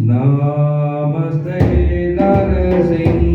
नमस्ते नरसिंहाय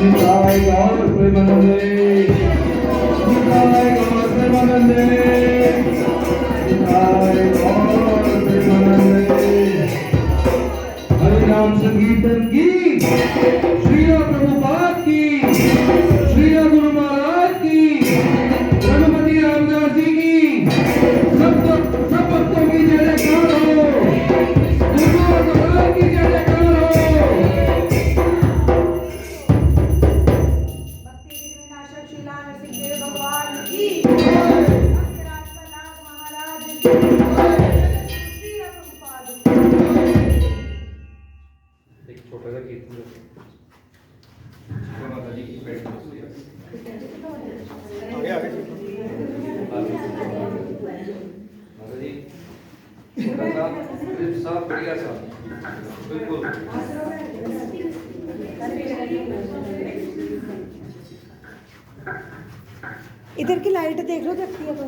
निताय गौर प्रेमानंदे निताय गौर प्रेमानंदे निताय गौर प्रेमानंदे। हरि नाम संकीर्तन की श्री प्रभुपाद की श्री गुरु महाराज की गणपति रामदास जी की सब भक्तों की जय जयकार हो। गुरु महाराज की जय जयकार हो। भगवान की राजनाथ महाराज की एक छोटा सा कीर्तन माता जी की बैठ आगे आगे माता जी छोटा सा साफ बढ़िया सा बिल्कुल इधर की लाइट देख लो जगती है तो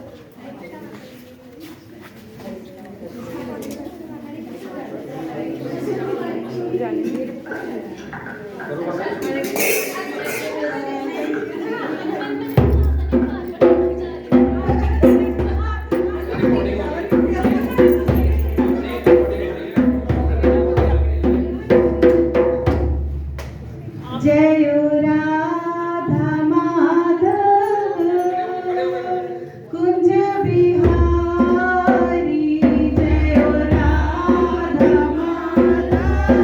जय राधा माधव कुंज बिहारी जय राधा माधव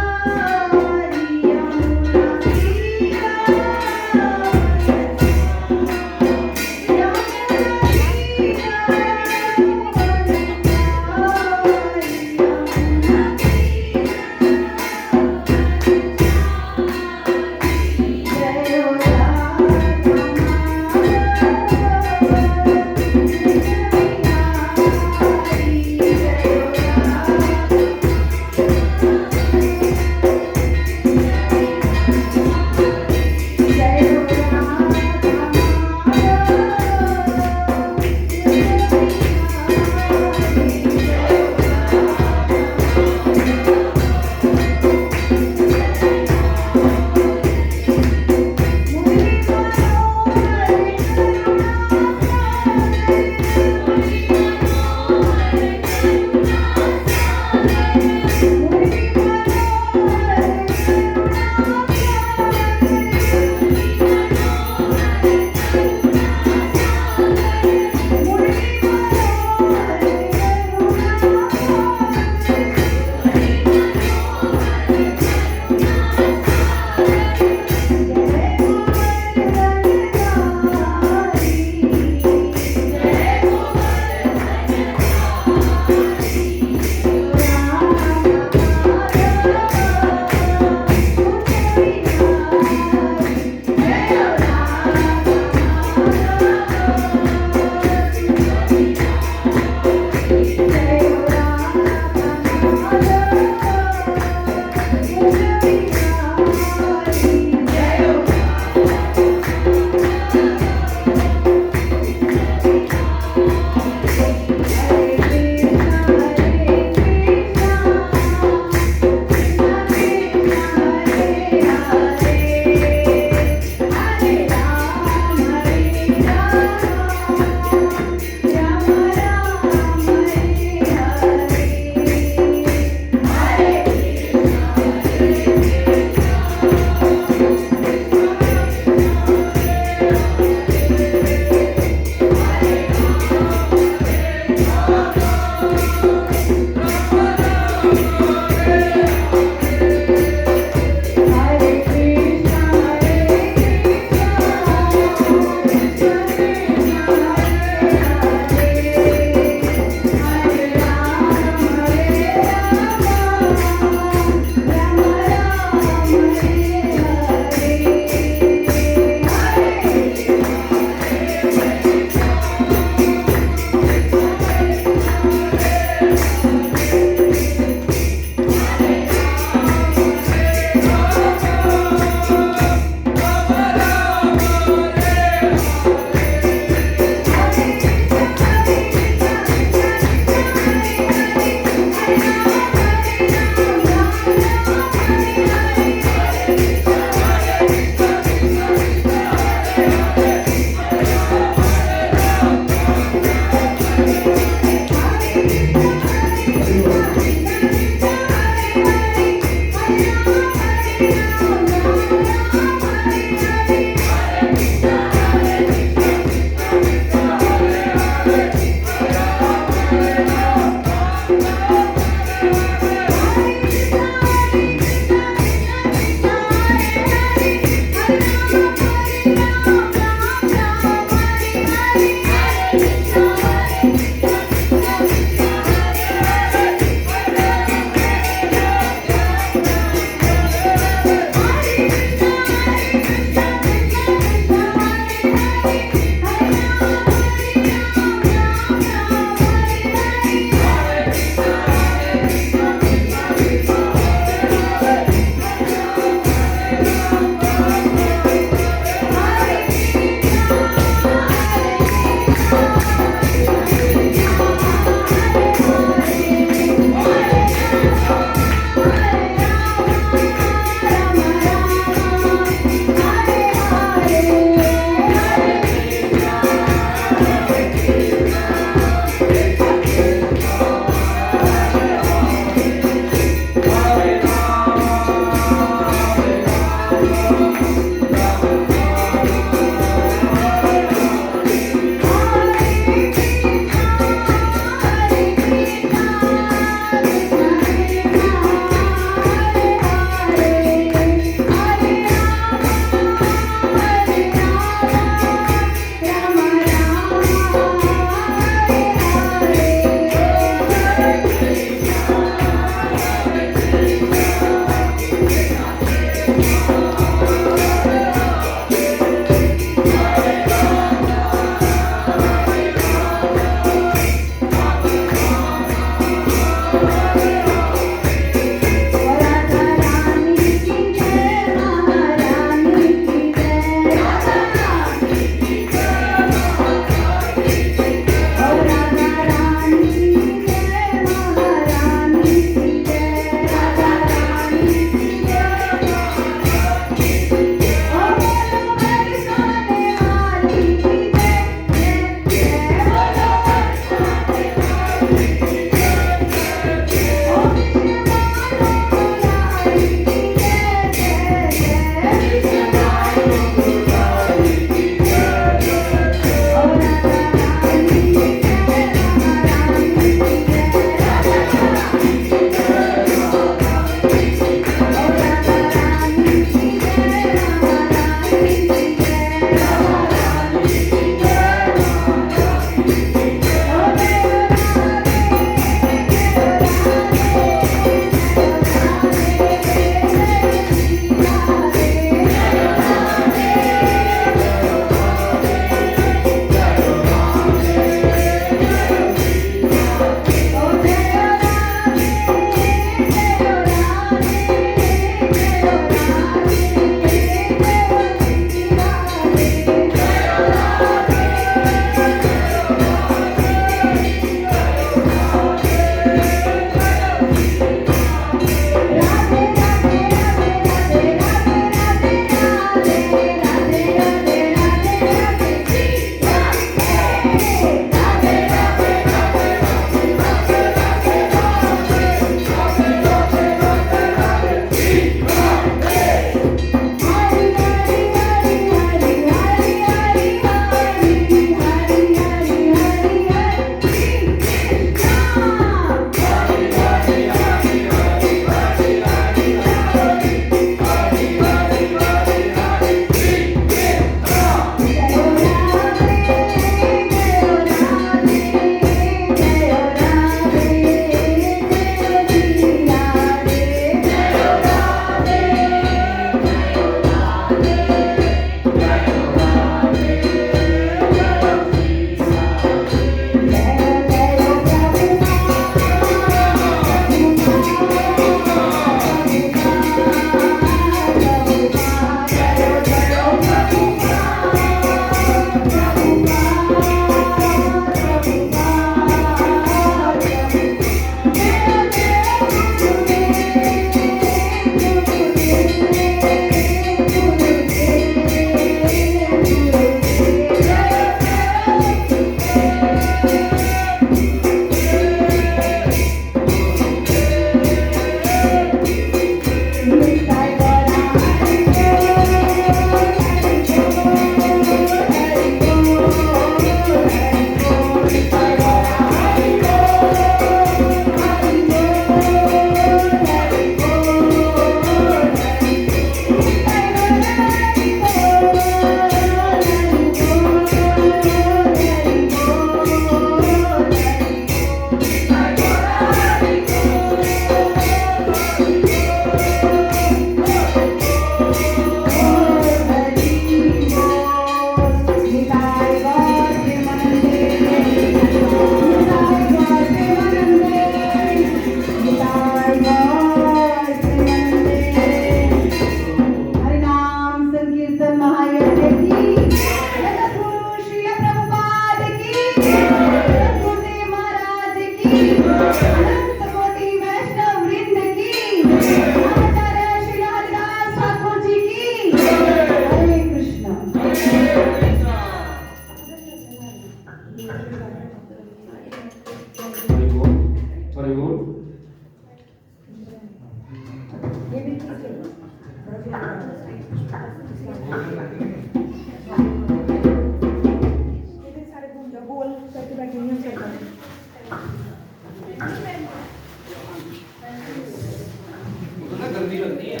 करनी है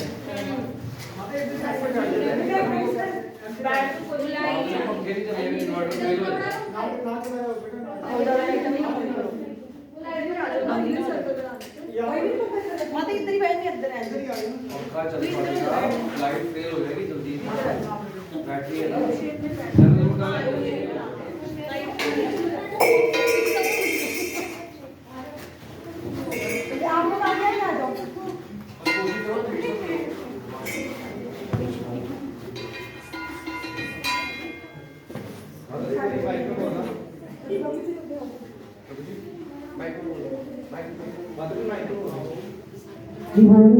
पंखे नहीं चले इन्वर्टर फेल हो जाता मत इधर ही बैठ के अंदर आ जा। पंखा चल पड़ेगा लाइट फेल हो जाएगी जल्दी बैटरी है ना जल्दी उठा आपको आगे आ जाओ। हरि बोल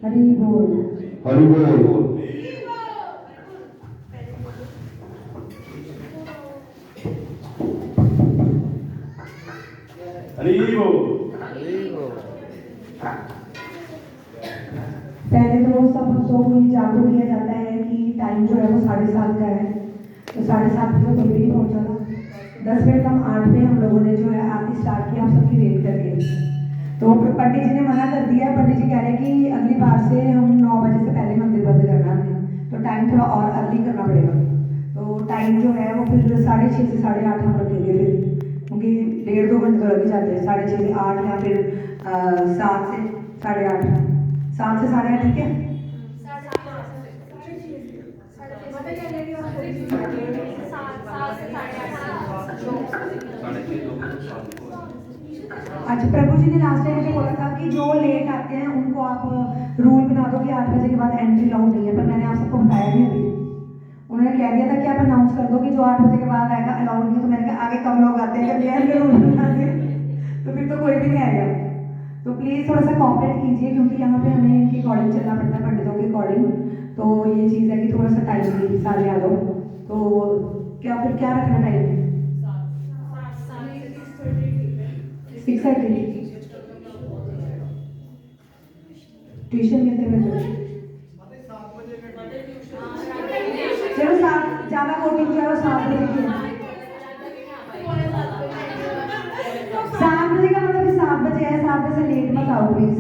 हरि बोल। हरि बोल। पहले तो सब भक्तों को ये जागरूक किया जाता है कि टाइम जो है वो 7:30 का है, तो 7:30 बजे कोई भी नहीं पहुंचा था। 10 मिनट कम 8 पे हम लोगों ने जो है आरती स्टार्ट किया, हम सबकी वेट करके। तो पंडित जी ने मना कर दिया। पंडित जी कह रहे हैं कि अगली बार से हम 9 बजे से पहले मंदिर बंद करना है, तो टाइम थोड़ा और अर्ली करना पड़ेगा। तो टाइम जो है वो फिर 6:30 से 8:30 हम रखेंगे फिर, क्योंकि 1.5-2 घंटे तो लग ही जाते हैं। 6:30 से 8 या फिर 7 से 8:30, 7 से 8:30 ठीक है। अच्छा, प्रभु जी ने लास्ट टाइम मुझे बोला था कि जो लेट आते हैं उनको आप रूल बना दो कि 8 बजे के बाद एंट्री अलाउड नहीं है, पर मैंने आप सबको बताया नहीं अभी। उन्होंने कह दिया था कि आप अनाउंस कर दो कि जो 8 बजे के बाद आएगा अलाउड नहीं है, तो मैंने कहा आगे कम लोग आते हैं, जब रूल बना दे तो फिर तो कोई भी नहीं आएगा। तो प्लीज़ थोड़ा सा कॉपरेट कीजिए, क्योंकि यहाँ पे हमें इनके अकॉर्डिंग चलना पड़ता है, पंडितों के अकॉर्डिंग। तो ये चीज़ है कि थोड़ा सा टाइम सारे आ जाओ। तो क्या फिर क्या रखना टाइम? 6:30 ट्यूशन कितने बजे? चलो 7, ज़्यादा वोटिंग जो है वो 7 बजे की है। 7 बजे का मतलब 7 बजे है, 7 बजे से लेट मत आओ प्लीज।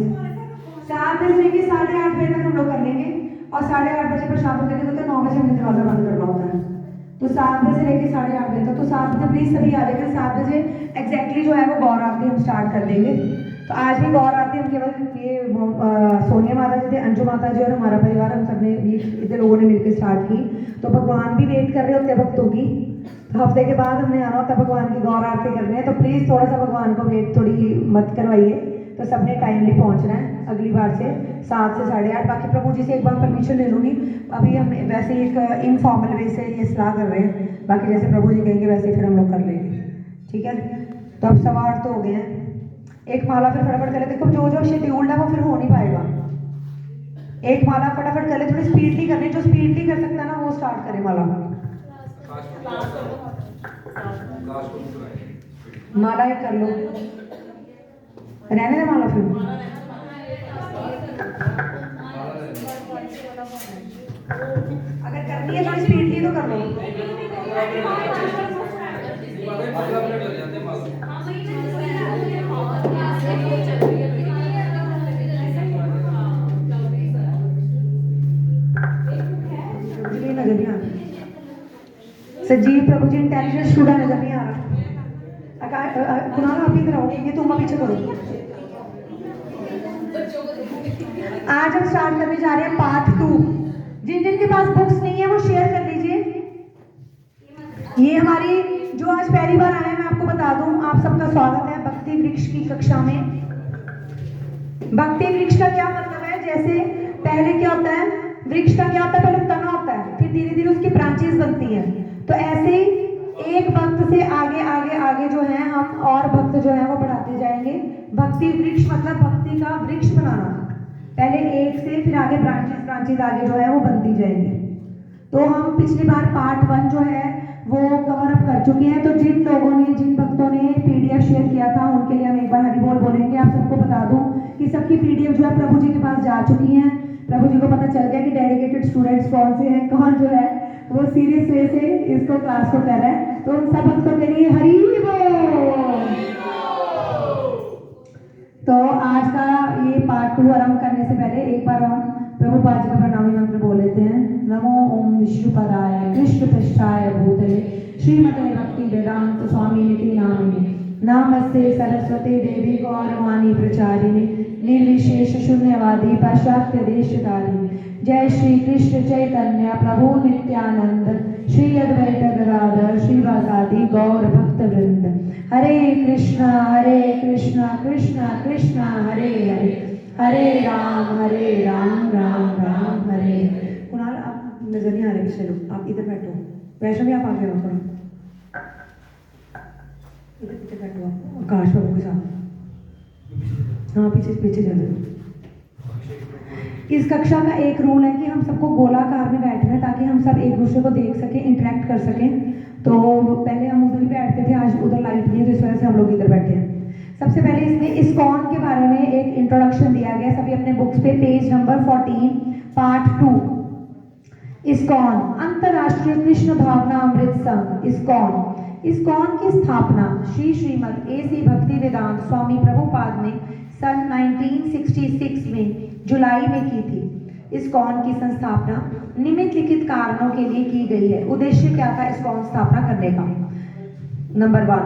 7 बजे से लेके 8:30 बजे तक हम लोग कर लेंगे, और 8:30 बजे प्रसाद करके तो 9 बजे हमें दरवाजा बंद करना होता है। तो 7 बजे से लेके 8:30 बजे तक, तो 7 बजे प्लीज सभी आ जाएगा। 7 बजे एग्जैक्टली जो है वो गौर आरती हम स्टार्ट कर देंगे। तो आज भी गौर आरती हम केवल ये सोनिया माता जी थे, अंजू माता जी और हमारा परिवार, हम सब ने इतने लोगों ने मिलकर स्टार्ट की। तो भगवान भी वेट कर रहे होते हैं भक्तों की। हफ्ते के बाद हमने आना होता है भगवान की गौर आरती करने हैं, तो प्लीज़ थोड़ा सा भगवान को वेट थोड़ी मत करवाइए। तो सबने टाइमली पहुंचना है अगली बार से 7 से 8:30। बाकी प्रभु जी से एक बार परमिशन ले लूँगी। अभी हम वैसे ही एक इनफॉर्मल वे से ये सलाह कर रहे हैं, बाकी जैसे प्रभु जी कहेंगे वैसे फिर हम लोग कर लेंगे, ठीक है। तो अब 8:15 तो हो गए हैं, एक माला फिर फटाफट कर ले। देखो जो जो शेड्यूल्ड है वो फिर हो नहीं पाएगा। एक माला फटाफट कर ले, थोड़ी स्पीडली करनी, जो स्पीडली कर सकता है ना वो स्टार्ट करे माला। माला एक कर लो, रहने दे माला फिर। अगर करनी है थोड़ी स्पीडली तो कर लो। नजर नहीं आ रहा सजीव, प्रभु जी इंटेलिजेंस स्टूडेंट नजर नहीं आ रहा। कुणाल आप इधर आओ, ये तुम पीछे करो। आज हम स्टार्ट करने जा रहे हैं पार्ट 2। जिन जिन के पास बुक्स नहीं है वो शेयर कर लीजिए। ये हमारी जो आज पहली बार आए हैं, मैं आपको बता दूं, आप सबका स्वागत है भक्ति वृक्ष की कक्षा में। भक्ति वृक्ष का क्या मतलब है? जैसे पहले क्या होता है, वृक्ष का क्या होता है, पहले तना होता है, फिर धीरे धीरे उसकी ब्रांचेस बनती हैं। तो ऐसे ही एक भक्त से आगे आगे आगे जो है हम और भक्त जो है वो बढ़ाते जाएंगे। भक्ति वृक्ष मतलब भक्ति का वृक्ष बनाना। पहले एक से फिर आगे ब्रांचेस आगे जो है वो बनती जाएंगी। तो हम पिछली बार पार्ट 1 जो है वो कवर अप कर चुके हैं। तो जिन लोगों ने, जिन भक्तों ने PDF शेयर किया था, उनके लिए हम एक बार हरि बोल बोलेंगे। आप सबको बता दूं कि सबकी PDF जो है प्रभु जी के पास जा चुकी हैं। प्रभु जी को पता चल गया कि डेडिकेटेड स्टूडेंट्स कौन से हैं, कौन जो है वो सीरियस वे से इसको क्लास को कर रहा है। तो उन सब भक्तों के लिए हरि बोल। तो आज का ये पार्ट 2 आरंभ करने से पहले एक बार हम प्रभुपाद जी का प्रणामी मंत्र बोल लेते हैं। नमो ओम विष्णुपदाय कृष्ण पृष्ठाय भूतले श्रीमते भक्ति वेदांत स्वामी निति नामिने नामस्ते सरस्वती देवी गौरवाणी प्रचारिणे निर्विशेष शून्यवादी पाश्चात्य देशकारिणे। जय श्री कृष्ण चैतन्य प्रभु नित्यानंद श्री अद्वैत गदाधर श्रीवासादि गौर भक्त वृंद। हरे कृष्णा कृष्ण कृष्ण हरे हरे हरे राम राम राम हरे हरे। कुणाल आप नजर नहीं आ रहे पिछले लोग, आप इधर बैठो। वैष्णवी आप आगे आओ थोड़ा, इधर बैठो आप आकाश बाबू के साथ। हाँ पीछे पीछे चलो। इस कक्षा का एक रूल है कि हम सबको गोलाकार में बैठना है ताकि हम सब एक दूसरे को देख सकें, इंटरेक्ट कर सकें। तो पहले हम उधर ही बैठते थे, आज उधर लाइट नहीं है तो इस वजह से हम लोग इधर बैठे हैं। सबसे पहले इसमें इस्कॉन के बारे में एक इंट्रोडक्शन दिया गया। सभी अपने बुक्स पे पेज नंबर 14 पार्ट 2। इस्कॉन अंतरराष्ट्रीय कृष्ण भावना अमृत संघ। इस्कॉन की स्थापना श्रीमद A.C. भक्ति वेदांत स्वामी प्रभुपाद ने सन 1966 में जुलाई में की थी। इस्कॉन की संस्थापना निम्नलिखित कारणों के लिए की गई है। उद्देश्य क्या था इस्कॉन स्थापना करने का? नंबर 1,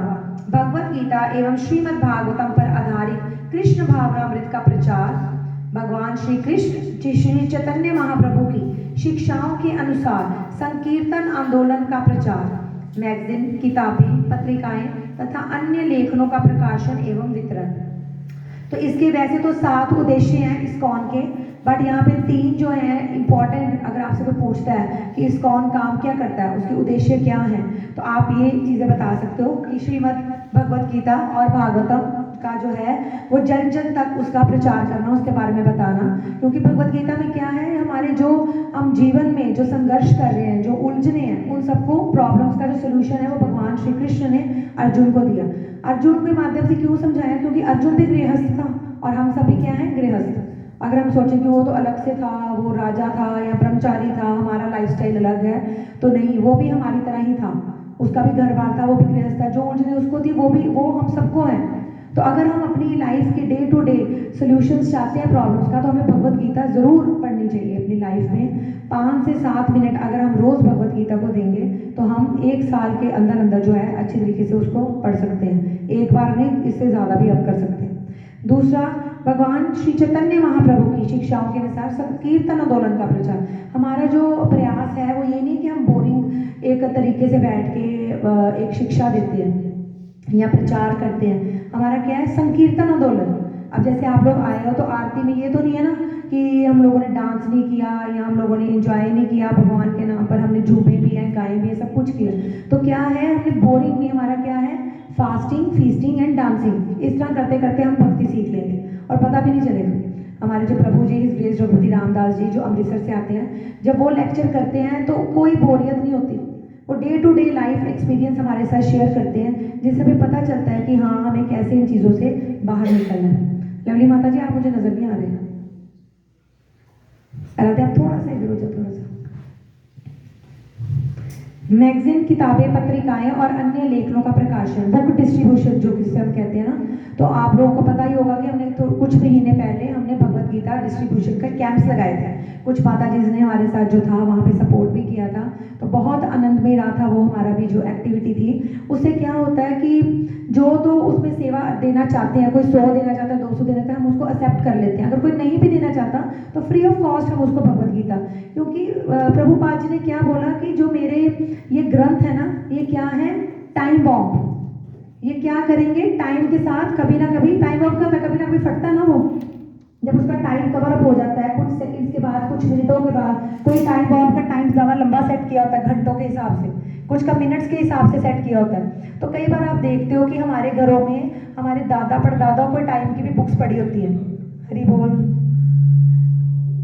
भगवत गीता एवं श्रीमद् भागवतम पर आधारित कृष्ण भावनामृत का प्रचार। भगवान श्री कृष्ण श्री चैतन्य महाप्रभु की शिक्षाओं के अनुसार संकीर्तन आंदोलन का प्रचार। मैगजीन, किताबें, पत्रिकाएं तथा अन्य लेखनों का प्रकाशन एवं वितरण। तो इसके वैसे तो 7 उद्देश्य हैं इस्कॉन के, बट यहाँ पे 3 जो हैं इम्पॉर्टेंट। अगर आपसे कोई पूछता है कि इस्कॉन काम क्या करता है, उसके उद्देश्य क्या हैं, तो आप ये चीज़ें बता सकते हो कि श्रीमद् भगवत गीता और भागवतम का जो है वो जन जन तक उसका प्रचार करना, उसके बारे में बताना। क्योंकि भगवत गीता में क्या है, हमारे जो हम जीवन में जो संघर्ष कर रहे हैं, जो उलझने हैं, उन सबको प्रॉब्लम्स का जो सोल्यूशन है वो भगवान श्री कृष्ण ने अर्जुन को दिया। अर्जुन के माध्यम से क्यों समझाया? क्योंकि अर्जुन भी गृहस्थ था और हम सभी क्या हैं, गृहस्थ। अगर हम सोचें कि वो तो अलग से था, वो राजा था या ब्रह्मचारी था, हमारा लाइफस्टाइल अलग है, तो नहीं, वो भी हमारी तरह ही था। उसका भी घर बार था, वो भी गृहस्थ था। जो उलझने उसको थी वो हम सबको है। तो अगर हम अपनी लाइफ के डे टू डे सोल्यूशंस चाहते हैं प्रॉब्लम्स का, तो हमें भगवत गीता जरूर पढ़नी चाहिए अपनी लाइफ में। 5 से 7 मिनट अगर हम रोज भगवत गीता को देंगे तो हम 1 साल के अंदर अंदर जो है अच्छी तरीके से उसको पढ़ सकते हैं। एक बार नहीं, इससे ज़्यादा भी आप कर सकते हैं। दूसरा, भगवान श्री चैतन्य महाप्रभु की शिक्षाओं के अनुसार संकीर्तन आंदोलन का प्रचार। हमारा जो प्रयास है वो ये नहीं कि हम बोरिंग एक तरीके से बैठ के एक शिक्षा देते हैं या प्रचार करते हैं। हमारा क्या है, संकीर्तन आंदोलन। अब जैसे आप लोग आए हो तो आरती में ये तो नहीं है ना कि हम लोगों ने डांस नहीं किया या हम लोगों ने एंजॉय नहीं किया, भगवान के नाम पर हमने झूमे भी हैं, गाए भी हैं, सब कुछ किया। तो क्या है, हमने बोरिंग नहीं, हमारा क्या है, फास्टिंग, फीस्टिंग एंड डांसिंग। इस तरह करते करते हम भक्ति सीख लेंगे और पता भी नहीं चलेगा। हमारे जो प्रभु जी हिज ग्रेस रघुपति रामदास जी जो अमृतसर से आते हैं, जब वो लेक्चर करते हैं तो कोई बोरियत नहीं होती। वो day to day life experience हमारे साथ शेयर करते हैं, जिससे हमें पता चलता है कि हाँ, हमें कैसे इन चीज़ों से बाहर निकलना है। लवली माता जी, आप मुझे नजर नहीं आ रहे हैं। आराध्या, आप थोड़ा सा इधर हो जाओ, थोड़ा सा। मैगजीन, किताबें, पत्रिकाएं और अन्य लेखनों का प्रकाशन, बुक डिस्ट्रीब्यूशन जो जिसे हम कहते हैं ना। तो आप लोगों को पता ही होगा कि हमने तो कुछ महीने पहले हमने भगवत गीता डिस्ट्रीब्यूशन का कैंप्स लगाए थे। कुछ माता जी ने हमारे साथ जो था वहाँ पे सपोर्ट भी किया था, तो बहुत आनंदमय रहा था वो हमारा भी जो एक्टिविटी थी। उससे क्या होता है कि जो तो उसमें सेवा देना चाहते हैं, कोई 100 देना चाहता है, 200 देना चाहता है, हम उसको एक्सेप्ट कर लेते हैं। अगर कोई नहीं भी देना चाहता तो फ्री ऑफ कॉस्ट हम उसको भगवत गीता, क्योंकि प्रभुपाद जी ने क्या बोला कि जो मेरे ये ग्रंथ है ना, ये क्या है, टाइम बॉम्ब। ये क्या करेंगे, टाइम के साथ कभी ना कभी, टाइम बॉम्ब का कभी ना कभी फटता ना, वो जब उसका टाइम कवर अप हो जाता है, कुछ सेकंड्स के बाद, कुछ मिनटों के बाद। कोई टाइम बॉम्ब का टाइम ज़्यादा लंबा सेट किया होता है घंटों के हिसाब से, कुछ का मिनट्स के हिसाब से सेट किया होता है। तो कई बार आप देखते हो कि हमारे घरों में हमारे दादा परदादाओं को टाइम की भी बुक्स पढ़ी होती है। हरी बोल,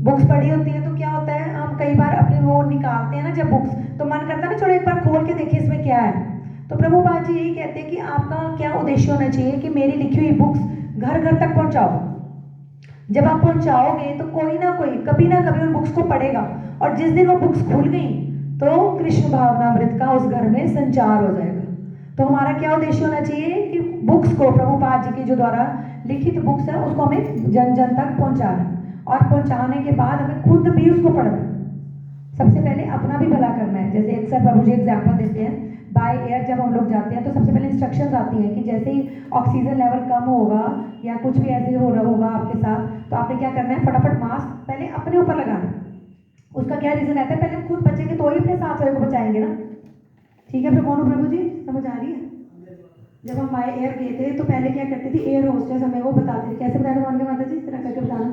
बुक्स पढ़ी होती है। तो क्या होता है, हम कई बार अपने वो निकालते हैं ना जब बुक्स, तो मन करता है ना, चलो एक बार खोल के देखिए इसमें क्या है। तो प्रभुपाद जी यही कहते हैं कि आपका क्या उद्देश्य होना चाहिए कि मेरी लिखी हुई बुक्स घर घर तक पहुंचाओ। जब आप पहुंचाओगे तो कोई ना कोई कभी ना कभी उन बुक्स को पढ़ेगा, और जिस दिन वो बुक्स खुल गई तो कृष्ण भावनामृत का उस घर में संचार हो जाएगा। तो हमारा क्या उद्देश्य होना चाहिए कि बुक्स को, प्रभुपाद जी की जो द्वारा लिखित बुक्स है, उसको हमें जन जन तक पहुंचाना। और पहुंचाने के बाद हमें खुद भी उसको पढ़ना है। सबसे पहले अपना भी भला करना है। जैसे अक्सर प्रभु जी एग्जाम्पल देते हैं, बाय एयर जब हम लोग जाते हैं तो सबसे पहले इंस्ट्रक्शंस आती हैं कि जैसे ही ऑक्सीजन लेवल कम होगा या कुछ भी ऐसे हो रहा होगा आपके साथ, तो आपने क्या करना है, फटाफट मास्क पहले अपने ऊपर लगाना है। उसका क्या रीजन रहता है, पहले हम खुद बचेंगे तो ही अपने साथ वाले को बचाएंगे ना। ठीक है प्रभु जी, समझ आ रही है? जब हम बाय एयर गए थे तो पहले क्या करती थी, एयर होस्टेस हमें वो बताती थी, कैसे बताया था माता जी, तरह करके बताना,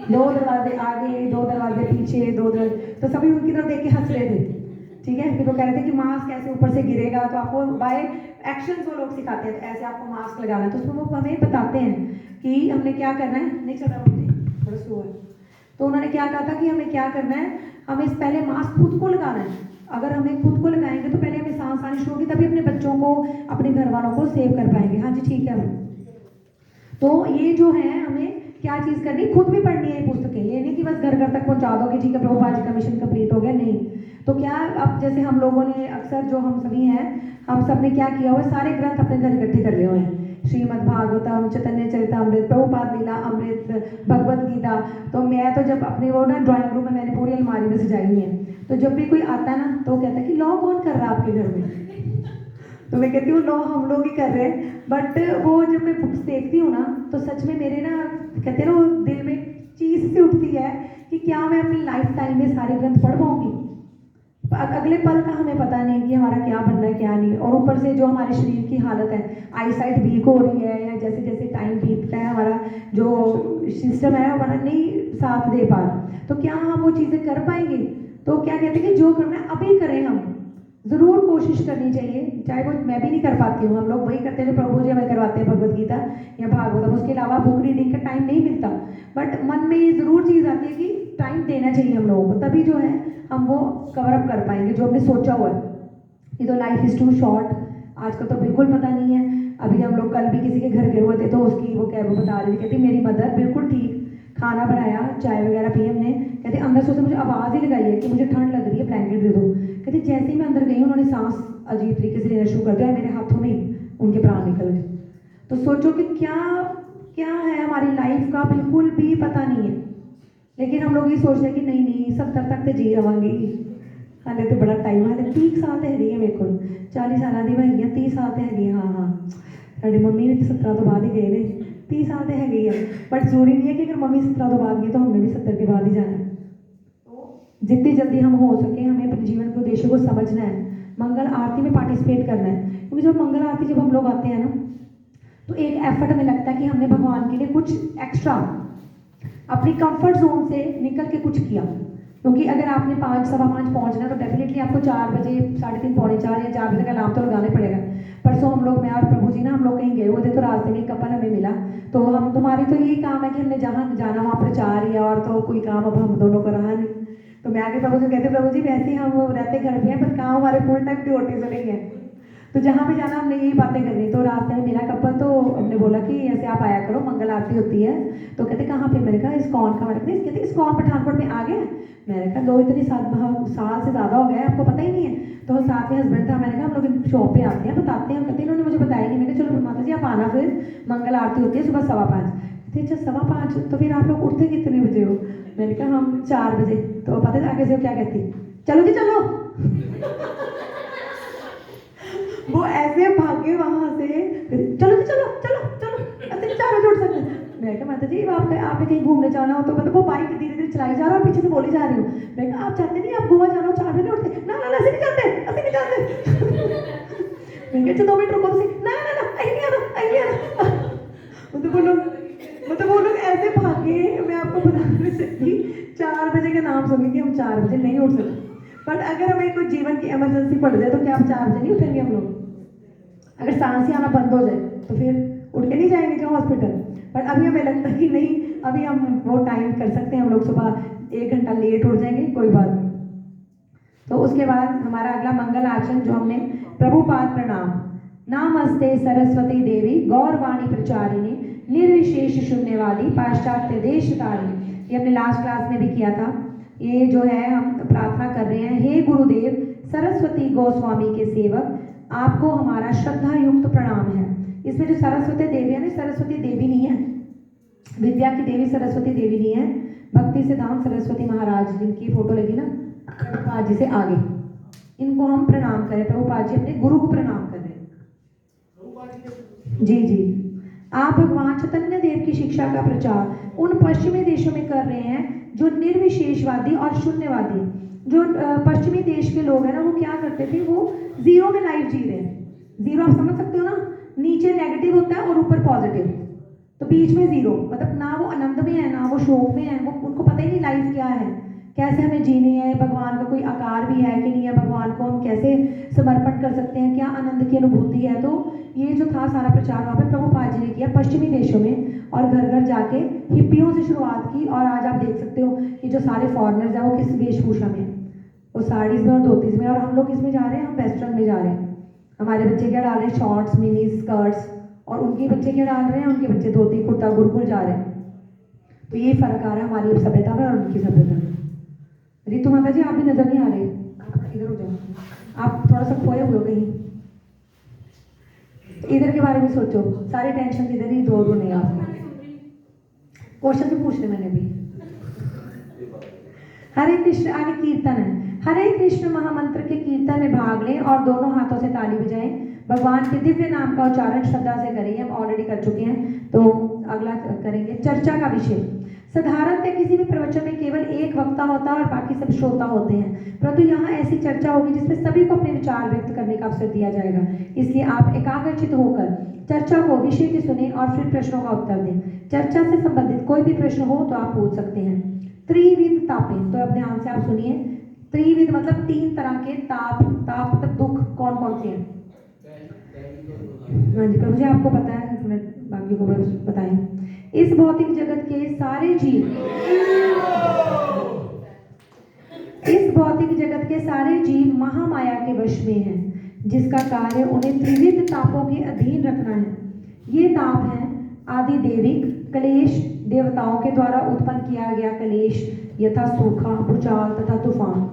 2 दरवाजे आगे, 2 दरवाजे पीछे, 2 दरवाजे, तो सभी उनकी तरफ देख के हंस रहे थे। ठीक है, फिर वो कह रहे थे कि मास्क कैसे ऊपर से गिरेगा, तो आपको बाय एक्शन वो लोग सिखाते हैं, ऐसे आपको मास्क लगाना है। तो उसमें वो हमें बताते हैं कि हमने क्या करना है। नहीं चल रहा मुझे, थोड़ा स्लो है। तो उन्होंने क्या कहा था कि हमें क्या करना है, हमें इस पहले मास्क खुद को लगाना है। अगर हमें खुद को लगाएंगे तो पहले हमें सांस आनी शुरू होगी, तभी अपने बच्चों को, अपने घर वालों को सेव कर पाएंगे। हाँ जी ठीक है। तो ये जो है हमें क्या चीज़ करनी, खुद भी पढ़नी है ये पुस्तकें। ये नहीं कि बस घर घर तक पहुंचा दो कि ठीक है प्रभुपाद जी का मिशन कंप्लीट हो गया, नहीं। तो क्या अब जैसे हम लोगों ने अक्सर, जो हम सभी हैं, हम सब ने क्या किया हुआ है, सारे ग्रंथ अपने घर इकट्ठे कर लिए हुए हैं। श्रीमद् भागवतम, चैतन्य चरितामृत, प्रभुपाद लीला अमृत, भगवत गीता। तो मैं तो जब अपने वो ना ड्राइंग रूम में मैंने पूरी अलमारी में सजाई हुई है, तो जब भी कोई आता है ना तो वो कहता है कि लॉ कौन कर रहा है आपके घर में। तो मैं कहती हूँ लॉ हम लोग ही कर रहे हैं। बट वो जब मैं बुक्स देखती हूँ ना, तो सच में मेरे ना, कहते हैं ना, वो दिल में चीज़ सी उठती है कि क्या मैं अपनी लाइफ टाइम में सारे ग्रंथ पढ़ पाऊंगी। अगले पल का हमें पता नहीं कि हमारा क्या बनना है क्या नहीं। और ऊपर से जो हमारे शरीर की हालत है, आई साइट वीक हो रही है, या जैसे जैसे टाइम बीतता है हमारा जो सिस्टम है हमारा नहीं साथ दे पा रहा, तो क्या हम वो चीज़ें कर पाएंगे। तो क्या कहते हैं कि जो करना है अभी करें, हम ज़रूर कोशिश करनी चाहिए। चाहे वो मैं भी नहीं कर पाती हूँ, हम लोग वही करते हैं जो प्रभु जी हमें करवाते हैं, भगवत गीता या भागवतम। उसके अलावा बुक रीडिंग का टाइम नहीं मिलता, बट मन में ये ज़रूर चीज़ आती है कि टाइम देना चाहिए हम लोगों को, तभी जो है हम वो कवर अप कर पाएंगे जो हमने सोचा हुआ है। ये तो लाइफ इज़ टू शॉर्ट, आजकल तो बिल्कुल पता नहीं है। अभी हम लोग कल भी किसी के घर गए हुए थे, तो उसकी वो क्या वो बता रही थी, कहती मेरी मदर बिल्कुल ठीक, खाना बनाया, चाय वगैरह पी हमने, कहते अंदर से उसने मुझे आवाज़ ही लगाई है कि मुझे ठंड लग रही है, ब्लैंकेट दे दो। कहते जैसे ही मैं अंदर गई, उन्होंने सांस अजीब तरीके से लेना शुरू कर दिया, मेरे हाथों में उनके प्राण निकल गए। तो सोचो कि क्या क्या है हमारी लाइफ का, बिल्कुल भी पता नहीं है। लेकिन हम लोग ये सोचते हैं कि नहीं नहीं 70 तक तो जी रवांगी, हाले तो बड़ा टाइम है, 30 साल तो है मेरे को, 40 साल की मैं है, 30 साल तो है। हाँ हाँ, साड़ी मम्मी भी 17 तो बाद ही गए ने, 30 साल तो है। बट जरूरी नहीं है कि अगर मम्मी 17 तो बाद गई तो हमने भी 70 के बाद ही जाना है। तो जितनी जल्दी हम हो सके हमें अपने जीवन के उद्देश्य को समझना है, मंगल आरती में पार्टिसिपेट करना है। क्योंकि जब मंगल आरती जब हम लोग आते हैं ना, तो एक एफर्ट हमें लगता है कि हमने भगवान के लिए कुछ एक्स्ट्रा अपनी कंफर्ट जोन से निकल के कुछ किया। क्योंकि अगर आपने 5 सवा 5 पहुंचना है तो डेफिनेटली आपको 4 बजे, 3:30, पौने 4 या 4 बजे तक अलार्म तो लगाना पड़ेगा। परसों हम लोग, मैं और प्रभु जी ना, हम लोग कहीं गए हुए थे, तो रास्ते में एक कपल हमें मिला। तो हम, तुम्हारी तो यही काम है कि हमने जहाँ जाना वहाँ प्रचार या और तो कोई काम अब हम दोनों को रहा नहीं। तो मैं आगे प्रभु जी कहते, प्रभु जी वैसे ही हम रहते घर पे हैं, पर काम हमारे फुल टाइम ड्यूटी से नहीं है, तो जहाँ भी जाना हमने यही बातें करनी। तो रास्ते में मिला कपल, तो हमने बोला कि ऐसे आप आया करो, मंगल आरती होती है। तो कहते कहाँ पे, मैंने कहा इस्कॉन का। मैंने कहा, कहते इस्कॉन पठानकोट में आ गया। मैंने कहा लो, इतनी साल से ज़्यादा हो गया है, आपको पता ही नहीं है। तो साथ में हस्बैंड था, मैंने कहा हम लोग शॉप पे आते हैं, बताते हैं। कहते इन्होंने मुझे बताया नहीं। मैंने कहा चलो माता जी आप आना, फिर मंगल आरती होती है सुबह 5:15। कहते अच्छा 5:15, तो फिर आप लोग उठते कितने बजे हो? मैंने कहा हम 4 बजे। तो पता है आगे से क्या कहती, चलो जी चलो। वो ऐसे भागे वहां से, चलो जी चलो चलो चलो, ऐसे 4 बजे उठ सकते हैं। मैं कहा माता जी आपने कहीं घूमने जाना हो तो मतलब वो बाइक धीरे धीरे चलाई जा रहा है और पीछे से बोली जा रही हूँ। मैं कहा आप चाहते नहीं आप गोवा जाना हो 4 बजे उठते? ना ना ऐसे नहीं जाते, ऐसे नहीं जाते। मैं कहा 2 मिनट रुको, ना ना ना नहीं आना, नहीं आना। मतलब वो लोग ऐसे भागे, मैं आपको बता नहीं सकती। 4 बजे का नाम सुन के हम 4 बजे नहीं उठ सकते। बट अगर हमें कोई जीवन की इमरजेंसी पड़ जाए तो क्या हम 4 बजे नहीं उठेंगे हम लोग? अगर सांस ही आना बंद हो जाए तो फिर उठ के नहीं जाएंगे क्या हॉस्पिटल? बट अभी हमें लगता है कि नहीं, अभी हम वो टाइम कर सकते हैं, हम लोग सुबह 1 घंटा लेट उठ जाएंगे, कोई बात नहीं। तो उसके बाद हमारा अगला मंगल आचरण जो हमने, प्रभुपाद प्रणाम, नामस्ते सरस्वती देवी गौरवाणी प्रचारिणी निर्विशेष शून्यवादी पाश्चात्य देश तारिणी। ये हमने लास्ट क्लास में भी किया था। ये जो है हम प्रार्थना कर रहे हैं, हे गुरुदेव सरस्वती गोस्वामी के सेवक, आपको हमारा श्रद्धा युक्त प्रणाम है। इसमें जो सरस्वती देवी है ना, सरस्वती देवी नहीं है, विद्या की देवी सरस्वती देवी नहीं है, भक्ति सिद्धांत सरस्वती महाराज जिनकी फोटो लगी ना प्रभुपाद जी से आगे, इनको हम प्रणाम करें। प्रभुपाद जी अपने गुरु को प्रणाम कर रहे हैं। जी जी, आप भगवान चैतन्य देव की शिक्षा का प्रचार उन पश्चिमी देशों में कर रहे हैं जो निर्विशेषवादी और शून्यवादी, जो पश्चिमी देश के लोग हैं ना, वो क्या करते थे, वो जीरो में लाइफ जी रहे हैं। जीरो आप समझ सकते हो ना, नीचे नेगेटिव होता है और ऊपर पॉजिटिव, तो बीच में जीरो, मतलब ना वो आनंद में है ना वो शोक में है, वो उनको पता ही नहीं लाइफ क्या है, कैसे हमें जीनी है, भगवान का कोई आकार भी है कि नहीं है, भगवान को हम कैसे समर्पण कर सकते हैं, क्या आनंद की अनुभूति है। तो ये जो था सारा प्रचार वहाँ पे प्रभुपाद जी ने किया पश्चिमी देशों में, और घर घर जाके हिप्पियों से शुरुआत की। और आज आप देख सकते हो कि जो सारे फॉरेनर्स हैं वो किस वेशभूषा में, वो साड़ीज में और धोतीज में, और हम लोग किस में जा रहे हैं, हम वेस्टर्न में जा रहे हैं। हमारे बच्चे क्या डाल रहे हैं, शॉर्ट्स, मिनी स्कर्ट्स, और उनके बच्चे क्या डाल रहे हैं, उनके बच्चे धोती कुर्ता गुरुकुल जा रहे हैं। तो ये फर्क आ रहा है हमारी सभ्यता में और उनकी सभ्यता में। रितु माता जी आप भी नजर नहीं आ रहे, आप इधर हो जाओ, आप थोड़ा सा खोए हुए हो कहीं, तो इधर के बारे में सोचो, सारी टेंशन इधर ही दो नहीं आपको। क्वेश्चन भी पूछ रहे मैंने भी। हरे कृष्ण, आगे कीर्तन है, हरे कृष्ण महामंत्र के कीर्तन में भाग लें और दोनों हाथों से ताली बजाएं। भगवान के दिव्य नाम का उच्चारण श्रद्धा से करें। हम ऑलरेडी कर चुके हैं, तो अगला करेंगे। चर्चा का विषय, साधारणतः किसी भी प्रवचन में केवल एक वक्ता होता है और बाकी सब श्रोता होते हैं, परंतु यहाँ ऐसी चर्चा होगी जिसमें सभी को अपने विचार व्यक्त करने का अवसर दिया जाएगा। इसलिए आप एकाग्रचित होकर चर्चा को विषय की सुने और फिर प्रश्नों का उत्तर दें। चर्चा से संबंधित कोई भी प्रश्न हो तो आप पूछ सकते हैं। त्रिविध तापें, तो अब ध्यान से आप सुनिए। त्रिविध मतलब तीन तरह के ताप, ताप मतलब दुख कौन कौन से हैं? हाँ जी प्रभु जी आपको पता है, मैं बाकी को बताएं। इस भौतिक जगत के सारे जीव, इस भौतिक जगत के सारे जीव महामाया के वश में हैं, जिसका कार्य उन्हें त्रिविध तापों के अधीन रखना है। ये ताप हैं आदि देविक क्लेश, देवताओं के द्वारा उत्पन्न किया गया क्लेश यथा सूखा, भूचाल तथा तूफान।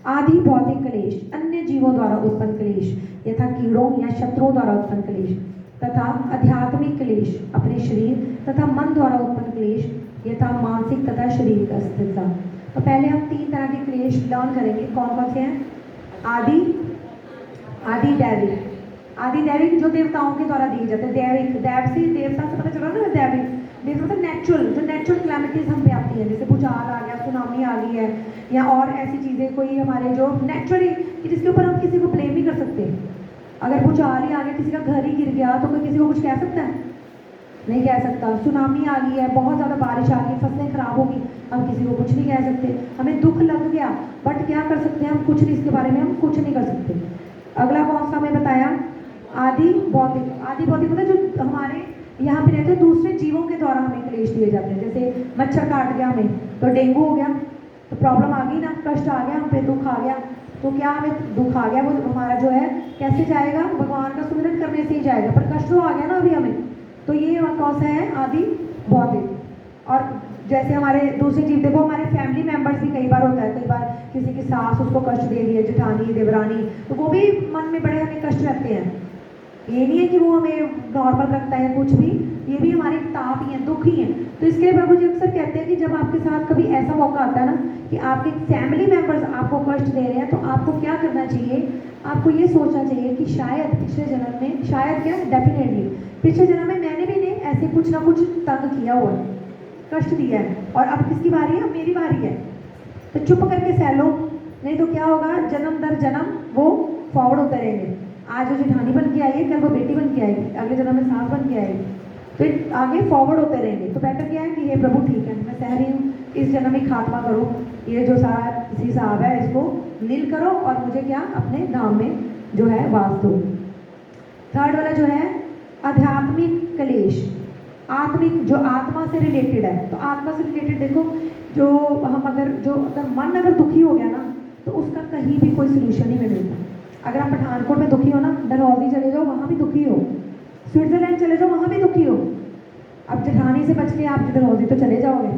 आदि भौतिक क्लेश, अन्य जीवों द्वारा उत्पन्न क्लेश यथा कीड़ों या शत्रुओं द्वारा उत्पन्न क्लेश, तथा आध्यात्मिक क्लेश, अपने शरीर तथा मन द्वारा उत्पन्न क्लेश यथा मानसिक तथा शारीरिक अस्थिरता। तो पहले हम तीन तरह के क्लेश लर्न करेंगे। कौन कौन से हैं? आदि, आदि दैविक, आदि दैविक जो देवताओं के द्वारा दिए जाते हैं। दैविक, दैव से देवता से पता चला ना, दैविक देव मतलब नेचुरल, जो नेचुरल क्लैमिटीज हम पे आती हैं, जैसे भूचाल आ गया, सुनामी आ गई है, या और ऐसी चीज़ें कोई हमारे जो नेचुरली, जिसके ऊपर हम किसी को ब्लेम नहीं कर सकते। अगर भूचाल ही आ गया, किसी का घर ही गिर गया, तो कोई किसी को कुछ कह सकता है? नहीं कह सकता। सुनामी आ गई है, बहुत ज़्यादा बारिश आ गई, फसलें खराब होगी, हम किसी को कुछ नहीं कह सकते। हमें दुख लग गया, बट क्या कर सकते हैं हम? कुछ नहीं, इसके बारे में हम कुछ नहीं कर सकते। अगला कौन सा हमें बताया? आदि भौतिक। आदि भौतिक मतलब जो हमारे यहाँ पे रहते हैं दूसरे जीवों के द्वारा हमें क्लेश दिए जाते हैं। जैसे मच्छर काट गया हमें तो डेंगू हो गया, तो प्रॉब्लम आ गई ना, कष्ट आ गया हम पे, दुख आ गया। तो क्या हमें दुख आ गया, वो हमारा जो है कैसे जाएगा? भगवान का सुमिरन करने से ही जाएगा, पर कष्ट तो आ गया ना अभी हमें। तो ये कौन सा है? आदि भौतिक। और जैसे हमारे दूसरे जीव, देखो हमारे फैमिली मेंबर्स भी कई बार होता है, कई बार किसी की सास उसको कष्ट दे रही है, जेठानी देवरानी, तो वो भी मन में बड़े हमें कष्ट रहते हैं। ये नहीं है कि वो हमें नॉर्मल रखता है कुछ भी, ये भी हमारे ताप ही हैं, दुख ही हैं। तो इसके लिए प्रभु जी अक्सर कहते हैं कि जब आपके साथ कभी ऐसा मौका आता है ना कि आपके फैमिली मेंबर्स आपको कष्ट दे रहे हैं, तो आपको क्या करना चाहिए? आपको ये सोचना चाहिए कि शायद पिछले जन्म में, शायद क्या, डेफिनेटली पिछले जन्म में मैंने भी नहीं ऐसे कुछ ना कुछ तंग किया हुआ है, कष्ट दिया है, और अब किसकी बारी है? अब मेरी बारी है। तो चुप करके सह लो, नहीं तो क्या होगा? जन्म दर जन्म वो फॉरवर्ड होते रहेंगे। आज वो जेठानी बन के आई है, कल वो बेटी बन के आएगी, अगले जन्म में सास बन के आएगी, तो आगे फॉरवर्ड होते रहेंगे। तो बेटर क्या है कि ये प्रभु ठीक है, मैं सह रही हूँ, इस जन्म में खात्मा करो, ये जो सारा हिसाब है इसको नील करो, और मुझे क्या, अपने धाम में जो है वास दो। थर्ड वाला जो है आध्यात्मिक क्लेश, आत्मिक, जो आत्मा से रिलेटेड है। तो आत्मा से रिलेटेड देखो, जो हम अगर मन अगर दुखी हो गया ना, तो उसका कहीं भी कोई सोल्यूशन ही नहीं मिलता। अगर आप पठानकोट में दुखी हो ना, डलहौजी चले जाओ, वहाँ भी दुखी हो, स्विट्जरलैंड चले जाओ, वहाँ भी दुखी हो। अब जेठानी से बच के आप डलहौजी तो चले जाओगे,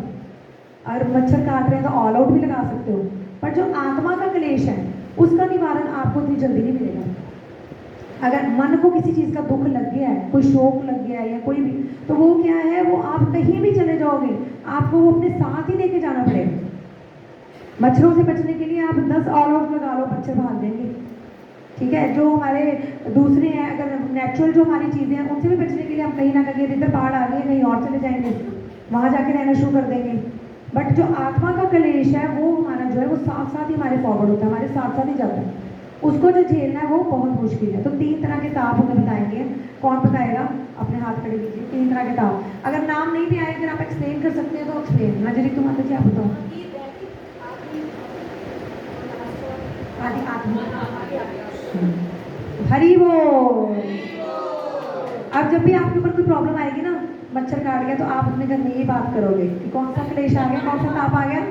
और मच्छर काट रहे हैं तो ऑल आउट भी लगा सकते हो, पर जो आत्मा का क्लेश है उसका निवारण आपको इतनी जल्दी नहीं मिलेगा। अगर मन को किसी चीज़ का दुख लग गया है, कोई शोक लग गया है या कोई भी, तो वो क्या है, वो आप कहीं भी चले जाओगे आपको वो अपने साथ ही लेके जाना पड़ेगा। मच्छरों से बचने के लिए आप 10 ऑल आउट लगा लो, मच्छर भाग देंगे। ठीक है, जो हमारे दूसरे हैं, अगर नेचुरल जो हमारी चीज़ें हैं उनसे भी बचने के लिए हम कहीं ना कहीं इधर बाढ़ आ गई कहीं और चले जाएंगे, वहाँ जाके रहना शुरू कर देंगे। बट जो आत्मा का कलेश है वो हमारा जो है वो साथ साथ ही हमारे फॉरवर्ड होता है, हमारे साथ साथ ही जाता है। उसको जो झेलना है वो बहुत मुश्किल है। तो 3 तरह के ताप हमें बताएंगे। कौन बताएगा? अपने हाथ खड़े कीजिए। 3 तरह के ताप, अगर नाम नहीं भी आए, अगर आप एक्सप्लेन कर सकते हैं तो एक्सप्लेन। नजरी तुम माता जी आप बताओ। आदि आत्मा, हरी बोल। अब जब भी आपके ऊपर कोई प्रॉब्लम आएगी ना, मच्छर काट गया, तो आप अपने घर में ये बात करोगे कि कौन सा क्लेश आ गया, कौन सा ताप आ गया,